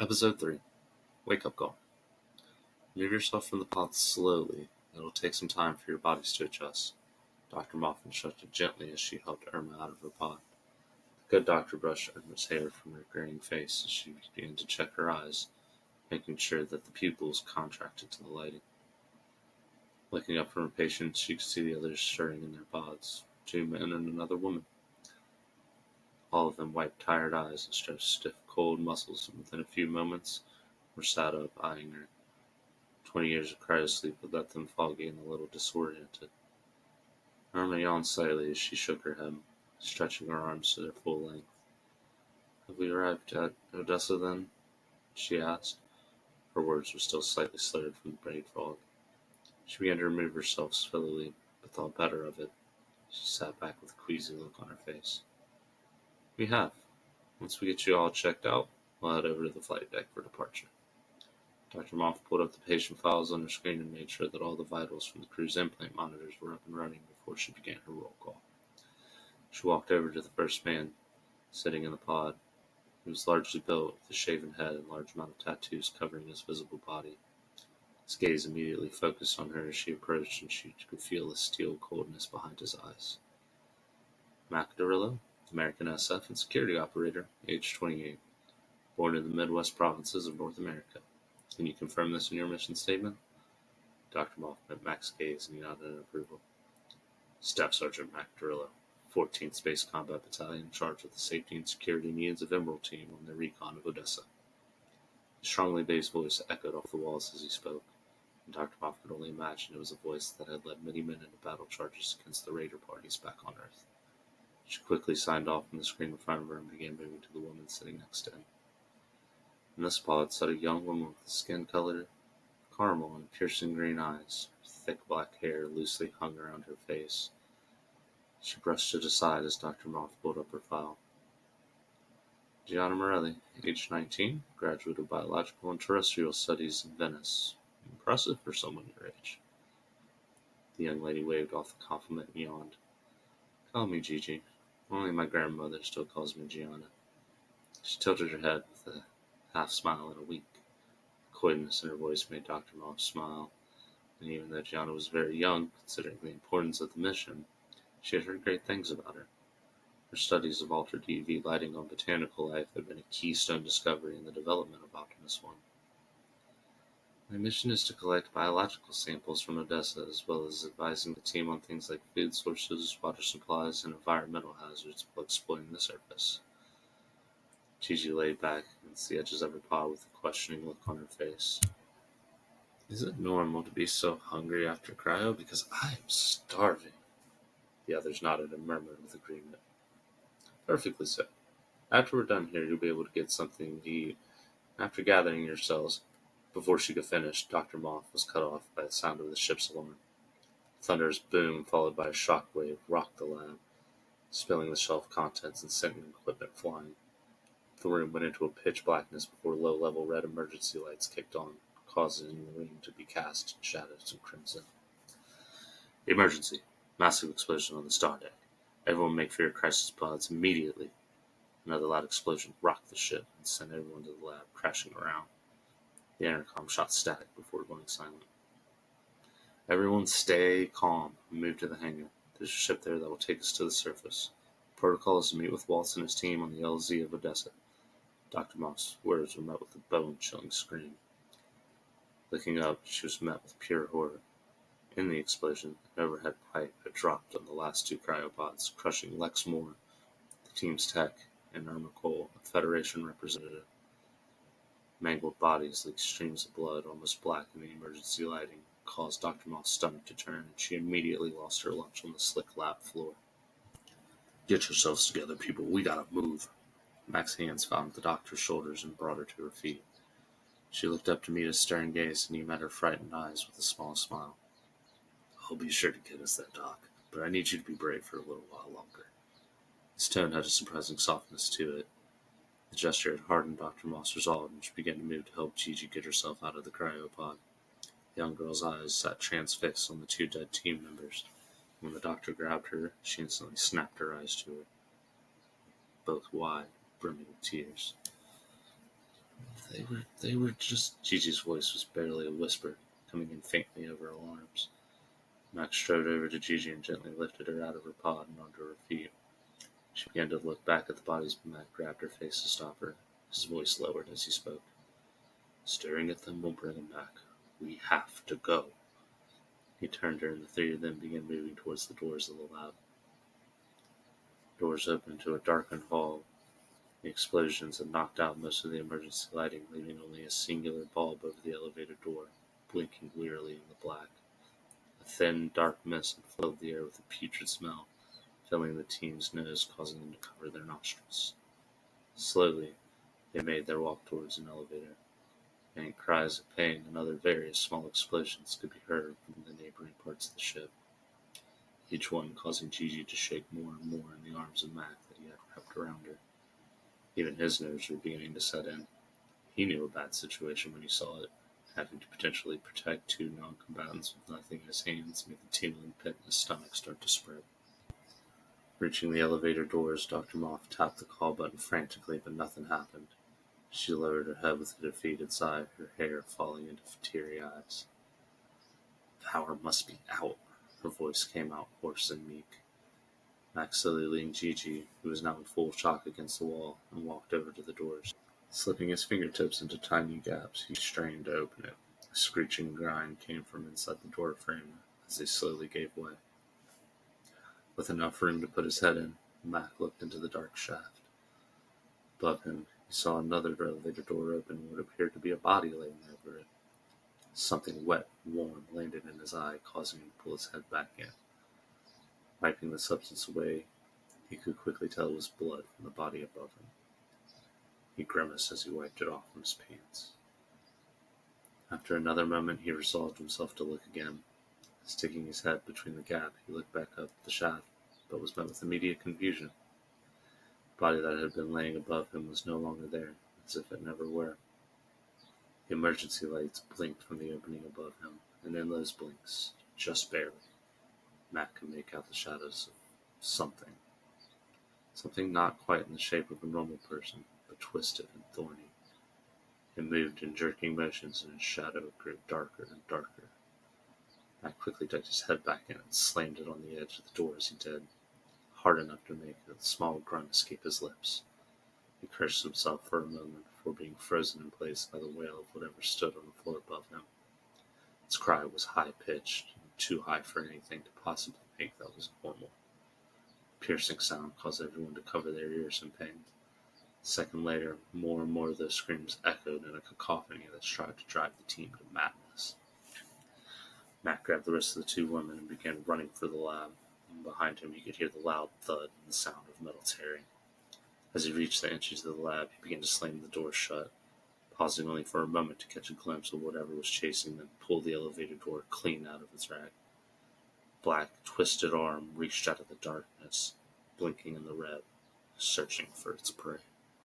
Episode 3 Wake Up Call. Move yourself from the pod slowly. It'll take some time for your bodies to adjust. Dr. Moth instructed gently as she helped Irma out of her pod. The good doctor brushed Irma's hair from her graying face as she began to check her eyes, making sure that the pupils contracted to the lighting. Looking up from her patient, she could see the others stirring in their pods, 2 men and another woman. All of them wiped tired eyes and stretched stiff, cold muscles, and within a few moments were sat up, eyeing her. 20 years of cryosleep had left them foggy and a little disoriented. Irma yawned slightly as she shook her head, stretching her arms to their full length. "Have we arrived at Odessa, then?" she asked. Her words were still slightly slurred from the brain fog. She began to remove herself slowly, but thought better of it. She sat back with a queasy look on her face. "We have. Once we get you all checked out, we'll head over to the flight deck for departure." Dr. Moth pulled up the patient files on her screen and made sure that all the vitals from the crew's implant monitors were up and running before she began her roll call. She walked over to the first man, sitting in the pod. He was largely built, with a shaven head and a large amount of tattoos covering his visible body. His gaze immediately focused on her as she approached, and she could feel the steel coldness behind his eyes. Mac Dorillo, American SF and security operator, age 28, born in the Midwest provinces of North America. Can you confirm this in your mission statement? Dr. Moth met Mac's gaze and he nodded in approval. Staff Sergeant Mac Dorillo, 14th Space Combat Battalion, in charge of the safety and security needs of Emerald Team on their recon of Odessa. His strongly based voice echoed off the walls as he spoke, and Dr. Moth could only imagine it was a voice that had led many men into battle charges against the raider parties back on Earth. She quickly signed off on the screen in front of her and began moving to the woman sitting next to him. In this pod sat a young woman with a skin color caramel and piercing green eyes. Her thick black hair loosely hung around her face. She brushed it aside as Dr. Moth pulled up her file. Gianna Morelli, age 19, graduate of Biological and Terrestrial Studies in Venice. Impressive for someone your age. The young lady waved off the compliment and yawned. "Call me Gigi. Only my grandmother still calls me Gianna." She tilted her head with a half smile and a wink. The coyness in her voice made Dr. Moth smile, and even though Gianna was very young, considering the importance of the mission, she had heard great things about her. Her studies of altered UV lighting on botanical life had been a keystone discovery in the development of Optimus 1. "My mission is to collect biological samples from Odessa, as well as advising the team on things like food sources, water supplies, and environmental hazards while exploiting the surface." Gigi laid back against the edges of her pod with a questioning look on her face. "Is it normal to be so hungry after cryo? Because I am starving." The others nodded and murmured with agreement. "Perfectly so. After we're done here, you'll be able to get something to eat. After gathering your cells." Before she could finish, Dr. Moth was cut off by the sound of the ship's alarm. A thunderous boom, followed by a shock wave, rocked the lab, spilling the shelf contents and sending equipment flying. The room went into a pitch blackness before low-level red emergency lights kicked on, causing the room to be cast in shadows and crimson. "Emergency. Massive explosion on the star deck. Everyone make for your crisis pods immediately." Another loud explosion rocked the ship and sent everyone to the lab crashing around. The intercom shot static before going silent. "Everyone stay calm and move to the hangar. There's a ship there that will take us to the surface. The protocol is to meet with Waltz and his team on the LZ of Odessa." Dr. Moth's words were met with a bone-chilling scream. Looking up, she was met with pure horror. In the explosion, an overhead pipe had dropped on the last 2 cryopods, crushing Lex Moore, the team's tech, and Irma Cole, a Federation representative. Mangled bodies leaked streams of blood, almost black in the emergency lighting, caused Dr. Moth's stomach to turn, and she immediately lost her lunch on the slick lab floor. "Get yourselves together, people. We gotta move." Mac's hands found the doctor's shoulders and brought her to her feet. She looked up to meet his stern gaze, and he met her frightened eyes with a small smile. "I'll be sure to get us that, Doc, but I need you to be brave for a little while longer." His tone had a surprising softness to it. The gesture had hardened Dr. Moth's resolve, and she began to move to help Gigi get herself out of the cryopod. The young girl's eyes sat transfixed on the 2 dead team members. When the doctor grabbed her, she instantly snapped her eyes to her, both wide, brimming with tears. They were just... Gigi's voice was barely a whisper, coming in faintly over her alarms. Max strode over to Gigi and gently lifted her out of her pod and onto her feet. She began to look back at the bodies, but Mac grabbed her face to stop her. His voice lowered as he spoke. Staring at them will bring them back. We have to go. He turned her, and the three of them began moving towards the doors of the lab. Doors opened to a darkened hall. The explosions had knocked out most of the emergency lighting, leaving only a singular bulb over the elevator door, blinking wearily in the black. A thin, dark mist had filled the air with a putrid smell, filling the team's nose, causing them to cover their nostrils. Slowly, they made their walk towards an elevator. Faint cries of pain and other various small explosions could be heard from the neighboring parts of the ship, each one causing Gigi to shake more and more in the arms of Mac that he had wrapped around her. Even his nerves were beginning to set in. He knew a bad situation when he saw it. Having to potentially protect two non-combatants with nothing in his hands made the tingling pit in his stomach start to spread. Reaching the elevator doors, Dr. Moth tapped the call button frantically, but nothing happened. She lowered her head with a defeated sigh, her hair falling into teary eyes. Power must be out. Her voice came out hoarse and meek. Max slowly leaned Gigi, who was now in full shock, against the wall, and walked over to the doors. Slipping his fingertips into tiny gaps, he strained to open it. A screeching grind came from inside the door frame as they slowly gave way. With enough room to put his head in, Mac looked into the dark shaft. Above him, he saw another elevator door open and what appeared to be a body laying over it. Something wet and warm landed in his eye, causing him to pull his head back in. Wiping the substance away, he could quickly tell it was blood from the body above him. He grimaced as he wiped it off from his pants. After another moment, he resolved himself to look again. Sticking his head between the gap, he looked back up the shaft, but was met with immediate confusion. The body that had been laying above him was no longer there, as if it never were. The emergency lights blinked from the opening above him, and in those blinks, just barely, Mac could make out the shadows of something. Something not quite in the shape of a normal person, but twisted and thorny. It moved in jerking motions, and its shadow grew darker and darker. Mac quickly ducked his head back in and slammed it on the edge of the door as he did, hard enough to make a small grunt escape his lips. He cursed himself for a moment before being frozen in place by the wail of whatever stood on the floor above him. Its cry was high-pitched, and too high for anything to possibly think that was normal. The piercing sound caused everyone to cover their ears in pain. A second later, more and more of those screams echoed in a cacophony that tried to drive the team to madness. Mac grabbed the rest of the two women and began running for the lab. And behind him, he could hear the loud thud and the sound of metal tearing. As he reached the entries of the lab, he began to slam the door shut, pausing only for a moment to catch a glimpse of whatever was chasing them, pull the elevator door clean out of its rack. A black, twisted arm reached out of the darkness, blinking in the red, searching for its prey.